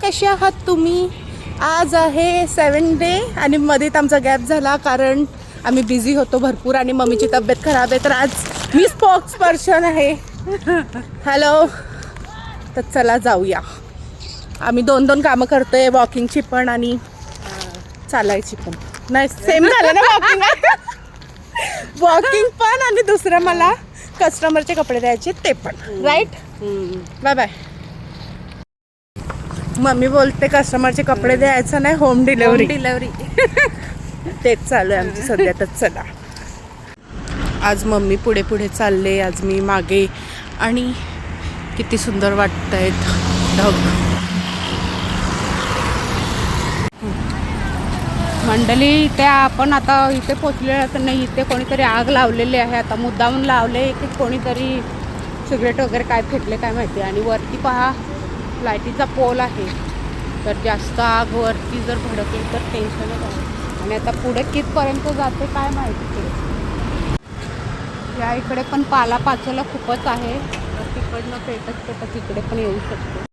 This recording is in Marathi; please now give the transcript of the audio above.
कसे आहात तुम्ही? आज आहे 7th डे आणि मध्येच आमचा गॅप झाला कारण आम्ही बिझी होतो भरपूर आणि मम्मीची तब्येत खराब आहे, तर आज मी स्पोक्स पर्सन आहे. हॅलो. तर चला जाऊया. आम्ही 2-2 कामं करतोय, वॉकिंगची पण आणि चालायची पण. नाही सेम झालं ना वॉकिंग. वॉकिंग पण आणि दुसरं मला कस्टमरचे कपडे द्यायचे ते पण. राईट. Bye bye. मम्मी बोलते कस्टमरचे कपडे द्यायचं नाही, होम डिलेवरी. तेच चालू आहे आमचं सध्या. तर चला. आज मम्मी पुढे पुढे चालले, आज मी मागे आणि किती सुंदर वाटतायत ढग. मंडळी त्या आपण आता इथे पोचलेलं तर नाही, इथे कोणीतरी आग लावलेली आहे. आता मुद्दामून लावले की कोणीतरी सिगरेट वगैरे काय फेकले काय माहिती. आणि वरती पहा लाईटीचा पोल आहे, तर जास्त आग वरती जर भडकली तर टेन्शनच आहे. आणि आता पुढे कितपर्यंत जाते काय माहिती. या इकडे पण पाला पाचोला खूपच आहे, तिकडनं पेटत इकडे पण येऊ शकतो.